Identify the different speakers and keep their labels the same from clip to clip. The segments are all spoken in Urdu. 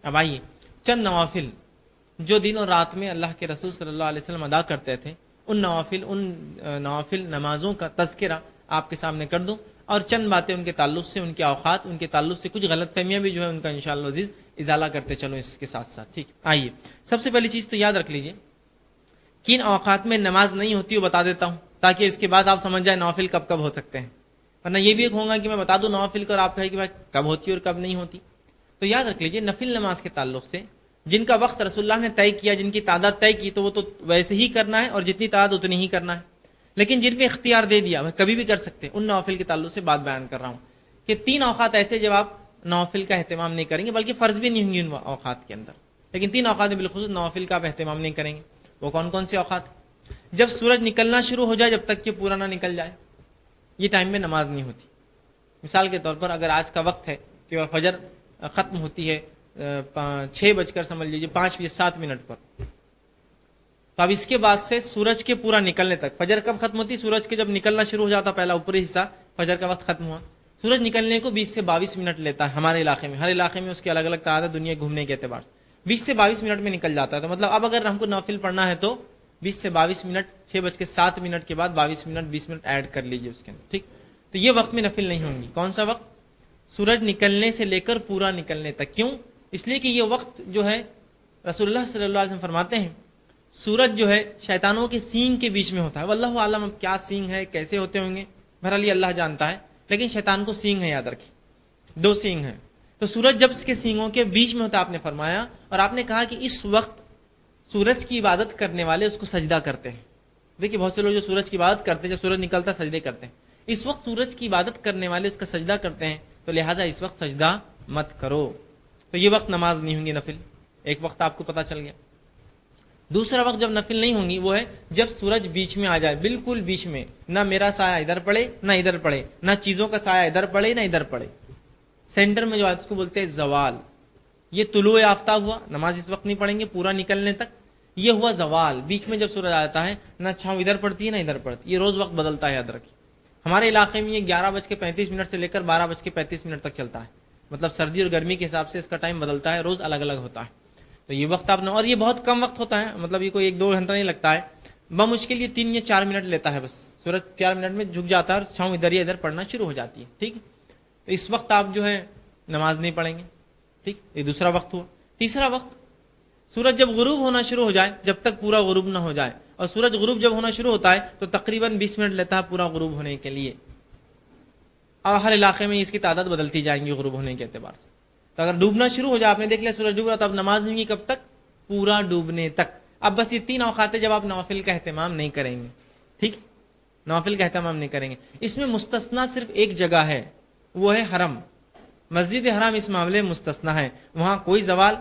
Speaker 1: اب آئیے چند نوافل جو دن اور رات میں اللہ کے رسول صلی اللہ علیہ وسلم ادا کرتے تھے، ان نوافل نمازوں کا تذکرہ آپ کے سامنے کر دوں، اور چند باتیں ان کے تعلق سے، ان کے اوقات، ان کے تعلق سے کچھ غلط فہمیاں بھی جو ہے ان کا انشاءاللہ عزیز ازالہ کرتے چلو اس کے ساتھ ساتھ. ٹھیک، آئیے سب سے پہلی چیز تو یاد رکھ لیجئے کن اوقات میں نماز نہیں ہوتی وہ بتا دیتا ہوں، تاکہ اس کے بعد آپ سمجھ جائیں نوافل کب کب ہو سکتے ہیں. ورنہ یہ بھی ایک ہوگا کہ میں بتا دوں نوافل کو اور آپ کہیں کہ بھائی کب ہوتی اور کب نہیں ہوتی. تو یاد رکھ لیجئے نفل نماز کے تعلق سے جن کا وقت رسول اللہ نے طے کیا، جن کی تعداد طے کی، تو وہ تو ویسے ہی کرنا ہے اور جتنی تعداد اتنی ہی کرنا ہے. لیکن جن میں اختیار دے دیا وہ کبھی بھی کر سکتے، ان نوافل کے تعلق سے بات بیان کر رہا ہوں کہ 3 اوقات ایسے جب آپ نوافل کا اہتمام نہیں کریں گے، بلکہ فرض بھی نہیں ہوں گے ان اوقات کے اندر، لیکن 3 اوقات میں بالخصوص نوافل کا آپ اہتمام نہیں کریں گے. وہ کون کون سے اوقات؟ جب سورج نکلنا شروع ہو جائے جب تک کہ پورا نہ نکل جائے، یہ ٹائم میں نماز نہیں ہوتی. مثال کے طور پر اگر آج کا وقت ہے کہ فجر ختم ہوتی ہے 6 بج کر سمجھ لیجیے 5:07 پر، تو اب اس کے بعد سے سورج کے پورا نکلنے تک، فجر کب ختم ہوتی؟ سورج کے جب نکلنا شروع ہو جاتا پہلا اوپری حصہ، فجر کا وقت ختم ہوا، سورج نکلنے کو 20 سے 22 منٹ لیتا ہے ہمارے علاقے میں. ہر علاقے میں اس کی الگ الگ تعداد ہے دنیا گھومنے کے اعتبار سے. 20 سے 22 منٹ میں نکل جاتا ہے. تو مطلب اب اگر ہم کو نوافل پڑھنا ہے تو 20 سے 22 منٹ، 6:07 کے بعد 22 منٹ 20 منٹ ایڈ کر لیجیے اس کے اندر. ٹھیک، تو یہ وقت میں نفل نہیں ہوں گی. کون سا وقت؟ سورج نکلنے سے لے کر پورا نکلنے تک. کیوں؟ اس لیے کہ یہ وقت جو ہے رسول اللہ صلی اللہ علیہ وسلم فرماتے ہیں سورج جو ہے شیطانوں کے سینگ کے بیچ میں ہوتا ہے. واللہ عالم اب کیا سینگ ہے، کیسے ہوتے ہوں گے، بہرحال یہ اللہ جانتا ہے، لیکن شیطان کو سینگ ہے، یاد رکھیے 2 سینگ ہیں. تو سورج جب اس کے سینگوں کے بیچ میں ہوتا ہے آپ نے فرمایا، اور آپ نے کہا کہ اس وقت سورج کی عبادت کرنے والے اس کو سجدہ کرتے ہیں. دیکھیے بہت سے لوگ جو سورج کی عبادت کرتے ہیں، جب سورج نکلتا ہے سجدے کرتے ہیں. اس وقت سورج کی عبادت کرنے والے اس کا سجدہ کرتے ہیں، تو لہٰذا اس وقت سجدہ مت کرو. تو یہ وقت نماز نہیں ہوں گی نفل. ایک وقت آپ کو پتا چل گیا. دوسرا وقت جب نفل نہیں ہوں گی وہ ہے جب سورج بیچ میں آ جائے، بالکل بیچ میں، نہ میرا سایہ ادھر پڑے نہ ادھر پڑے، نہ چیزوں کا سایہ ادھر پڑے نہ ادھر پڑے، سینٹر میں جو اس کو بولتے ہیں زوال. یہ طلوع آفتاب ہوا، نماز اس وقت نہیں پڑھیں گے پورا نکلنے تک. یہ ہوا زوال، بیچ میں جب سورج آتا ہے نہ چھاؤں ادھر پڑتی ہے نہ ادھر پڑتی. یہ روز وقت بدلتا ہے، یاد رکھیے. ہمارے علاقے میں یہ 11:35 سے لے کر 12:35 تک چلتا ہے. مطلب سردی اور گرمی کے حساب سے اس کا ٹائم بدلتا ہے، روز الگ الگ ہوتا ہے. تو یہ وقت آپ نے، اور یہ بہت کم وقت ہوتا ہے، مطلب یہ کوئی 1-2 گھنٹہ نہیں لگتا ہے، بمشکل یہ 3 یا 4 منٹ لیتا ہے. بس سورج 4 منٹ میں جھک جاتا ہے اور چھاؤں ادھر یا ادھر پڑنا شروع ہو جاتی ہے. ٹھیک، تو اس وقت آپ جو ہے نماز نہیں پڑھیں گے. ٹھیک، یہ دوسرا وقت ہوا. تیسرا وقت سورج جب غروب ہونا شروع ہو جائے، جب تک پورا غروب نہ ہو جائے، اور سورج غروب جب ہونا شروع ہوتا ہے تو تقریباً 20 منٹ لیتا ہے پورا غروب ہونے کے لیے. اور ہر علاقے میں اس کی تعداد بدلتی جائیں گی غروب ہونے کے اعتبار سے. تو اگر ڈوبنا شروع ہو جائے، آپ نے دیکھ لیا سورج ڈوب رہا، تو اب نماز نہیں ہوگی کب تک؟ پورا ڈوبنے تک. اب بس یہ 3 اوقات ہے جب آپ نوافل کا اہتمام نہیں کریں گے. ٹھیک، نوافل کا اہتمام نہیں کریں گے. اس میں مستثنا صرف ایک جگہ ہے، وہ ہے حرم. مسجد حرام اس معاملے میں مستثنا ہے. وہاں کوئی زوال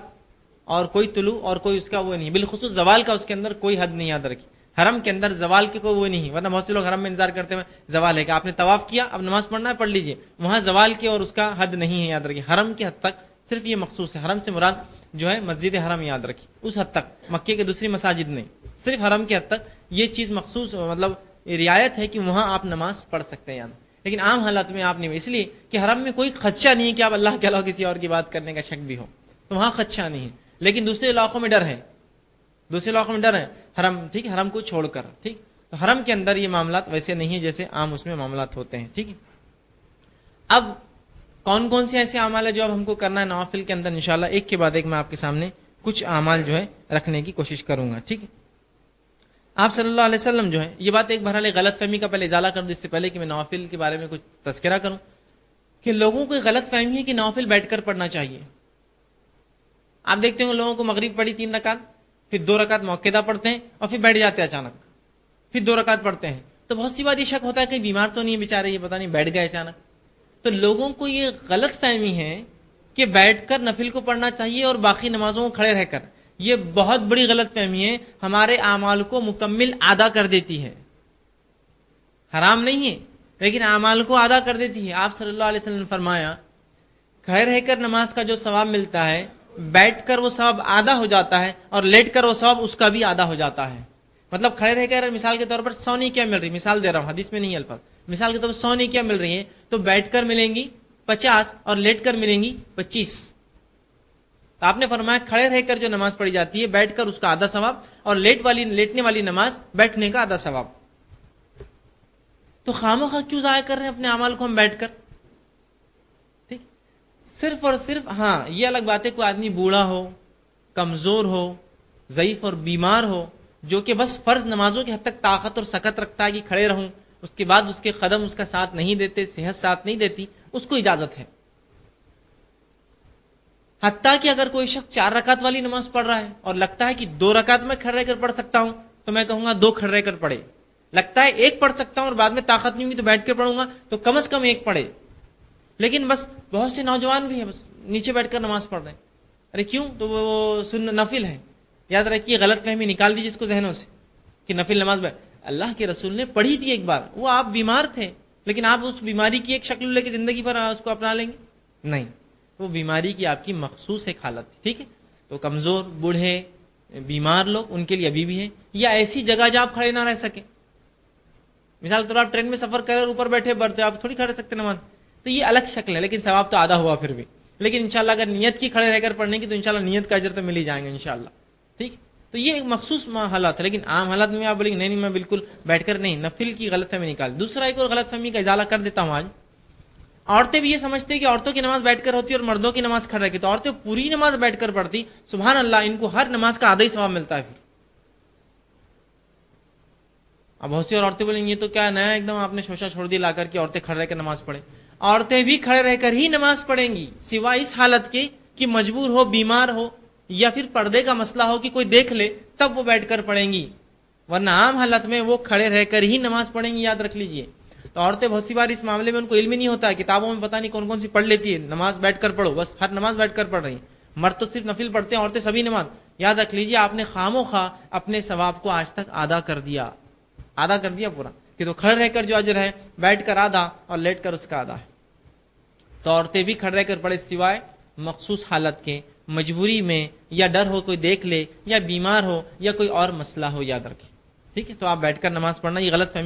Speaker 1: اور کوئی طلوع اور کوئی اس کا وہ نہیں، بالخصوص زوال کا اس کے اندر کوئی حد نہیں، یاد رکھی. حرم کے اندر زوال کی کوئی وہ نہیں. ورنہ بہت سے لوگ حرم میں انتظار کرتے ہیں زوال ہے کہ آپ نے طواف کیا اب نماز پڑھنا ہے پڑھ لیجئے. وہاں زوال کی اور اس کا حد نہیں ہے، یاد رکھیے. حرم کی حد تک صرف یہ مخصوص ہے. حرم سے مراد جو ہے مسجد حرم، یاد رکھیے. اس حد تک، مکے کے دوسری مساجد نہیں، صرف حرم کی حد تک یہ چیز مخصوص، مطلب رعایت ہے کہ وہاں آپ نماز پڑھ سکتے ہیں، یاد. لیکن عام حالات میں آپ نہیں، اس لیے کہ حرم میں کوئی خدشہ نہیں ہے کہ آپ اللہ کے علاوہ کسی اور کی بات کرنے کا شک بھی ہو، تو وہاں خدشہ نہیں ہے. لیکن دوسرے علاقوں میں ڈر ہے، دوسرے علاقوں میں ڈر ہے حرم. ٹھیک، حرم کو چھوڑ کر. ٹھیک، تو حرم کے اندر یہ معاملات ویسے نہیں ہے جیسے عام اس میں معاملات ہوتے ہیں. ٹھیک ہے. اب کون کون سے ایسے اعمال ہے جو اب ہم کو کرنا ہے نوافل کے اندر؟ انشاءاللہ ایک کے بعد ایک میں آپ کے سامنے کچھ اعمال جو ہے رکھنے کی کوشش کروں گا. ٹھیک ہے. آپ صلی اللہ علیہ وسلم جو ہے، یہ بات ایک بہرحال غلط فہمی کا پہلے ازالہ کر دوں اس سے پہلے کہ میں نوافل کے بارے میں کچھ تذکرہ کروں، کہ لوگوں کو غلط فہمی ہے کہ نوافل بیٹھ کر پڑھنا چاہیے. آپ دیکھتے ہیں لوگوں کو مغرب پڑھی 3 رکعت، پھر 2 رکعت موقعہ پڑھتے ہیں اور پھر بیٹھ جاتے ہیں اچانک، پھر 2 رکعت پڑھتے ہیں. تو بہت سی بار یہ شک ہوتا ہے کہ بیمار تو نہیں بیچارے، یہ پتہ نہیں بیٹھ گئے اچانک. تو لوگوں کو یہ غلط فہمی ہے کہ بیٹھ کر نفل کو پڑھنا چاہیے اور باقی نمازوں کو کھڑے رہ کر. یہ بہت بڑی غلط فہمی ہے، ہمارے اعمال کو مکمل آدھا کر دیتی ہے. حرام نہیں ہے لیکن اعمال کو آدھا کر دیتی ہے. آپ صلی اللہ علیہ وسلم نے فرمایا کھڑے رہ کر نماز کا جو ثواب ملتا ہے، بیٹھ کر وہ ثواب آدھا ہو جاتا ہے، اور لیٹ کر وہ ثواب اس کا بھی آدھا ہو جاتا ہے. مطلب کھڑے رہ کر مثال کے طور پر 100 نیکیاں مل رہی، مثال دے رہا ہوں، حدیث میں نہیں الفاظ، مثال کے طور پر 100 نیکیاں مل رہی ہیں، تو بیٹھ کر ملیں گی 50 اور لیٹ کر ملیں گی 25. تو آپ نے فرمایا کھڑے رہ کر جو نماز پڑھی جاتی ہے بیٹھ کر اس کا آدھا ثواب، اور لیٹنے والی نماز بیٹھنے کا آدھا ثواب. تو خواہ کیوں ضائع کر رہے ہیں اپنے اعمال کو ہم بیٹھ کر؟ ٹھیک، صرف اور صرف ہاں یہ الگ بات ہے کوئی آدمی بوڑھا ہو، کمزور ہو، ضعیف اور بیمار ہو، جو کہ بس فرض نمازوں کی حد تک طاقت اور سکت رکھتا ہے کہ کھڑے رہوں، اس کے بعد اس کے قدم اس کا ساتھ نہیں دیتے، صحت ساتھ نہیں دیتی، اس کو اجازت ہے. حتیٰ کہ اگر کوئی شخص 4 رکعت والی نماز پڑھ رہا ہے اور لگتا ہے کہ 2 رکعت میں کھڑے رہ کر پڑھ سکتا ہوں، تو میں کہوں گا 2 کھڑے رہ کر پڑھے. لگتا ہے 1 پڑھ سکتا ہوں اور بعد میں طاقت نہیں ہوگی تو بیٹھ کے پڑھوں گا، تو کم از کم 1 پڑھے. لیکن بس بہت سے نوجوان بھی ہیں بس نیچے بیٹھ کر نماز پڑھ رہے ہیں. ارے کیوں؟ تو وہ نفل ہے. یاد رکھیے غلط فہمی نکال دیجیے اس کو ذہنوں سے کہ نفل نماز اللہ کے رسول نے پڑھی تھی ایک بار، وہ آپ بیمار تھے لیکن آپ اس بیماری کی ایک شکل لے کے زندگی پر اس کو اپنا لیں گے؟ نہیں، وہ بیماری کی آپ کی مخصوص ایک حالت تھی. ٹھیک ہے، تو کمزور، بوڑھے، بیمار لوگ ان کے لیے ابھی بھی ہے. یا ایسی جگہ جہاں آپ کھڑے نہ رہ سکیں، مثال کے طور پر آپ ٹرین میں سفر کر رہے اوپر بیٹھے برتے آپ تھوڑی کھڑے رہ سکتے نماز، تو یہ الگ شکل ہے، لیکن ثواب تو آدھا ہوا پھر بھی. لیکن انشاءاللہ اگر نیت کی کھڑے رہ کر پڑھنے کی تو انشاءاللہ نیت کا اجر تو مل ہی جائیں گے انشاءاللہ. ٹھیک، تو یہ ایک مخصوص حالات ہے. لیکن عام حالات میں آپ بولیں گے نہیں میں بالکل بیٹھ کر نہیں، نفل کی غلط فہمی نکال. دوسرا ایک اور غلط فہمی کا ازالہ کر دیتا ہوں آج. عورتیں بھی یہ سمجھتے ہیں کہ عورتوں کی نماز بیٹھ کر ہوتی ہے اور مردوں کی نماز کھڑ رہ کے، تو عورتیں پوری نماز بیٹھ کر پڑھتی، سبحان اللہ، ان کو ہر نماز کا آدھا ہی ثواب ملتا ہے. پھر اب بہت سی اور عورتیں بولیں یہ تو کیا نیا ایک دم آپ نے شوشہ چھوڑ دی لا کر کہ عورتیں کھڑے رہ کر نماز پڑھیں. عورتیں بھی کھڑے رہ کر ہی نماز پڑھیں گی، سوائے اس حالت کے کہ مجبور ہو، بیمار ہو، یا پھر پردے کا مسئلہ ہو کہ کوئی دیکھ لے، تب وہ بیٹھ کر پڑھیں گی. ورنہ عام حالت میں وہ کھڑے رہ کر ہی نماز پڑھیں گی، یاد رکھ لیجئے. تو عورتیں بہت سی بار اس معاملے میں ان کو علم ہی نہیں ہوتا ہے، کتابوں میں پتہ نہیں کون کون سی پڑھ لیتی ہے، نماز بیٹھ کر پڑھو، بس ہر نماز بیٹھ کر پڑھ رہی ہیں. مرد تو صرف نفل پڑھتے ہیں، عورتیں سبھی نماز. یاد رکھ لیجئے آپ نے خام و خواہ اپنے ثواب کو آج تک آدھا کر دیا پورا، کہ تو کھڑے رہ کر جو اجر ہے بیٹھ کر آدھا اور لیٹ کر اس کا آدھا ہے. تو عورتیں بھی کھڑے رہ کر پڑھے، سوائے مخصوص حالت کے، مجبوری میں، یا ڈر ہو کوئی دیکھ لے، یا بیمار ہو، یا کوئی اور مسئلہ ہو، یاد رکھیں. ٹھیک ہے، تو آپ بیٹھ کر نماز پڑھنا یہ غلط فہمی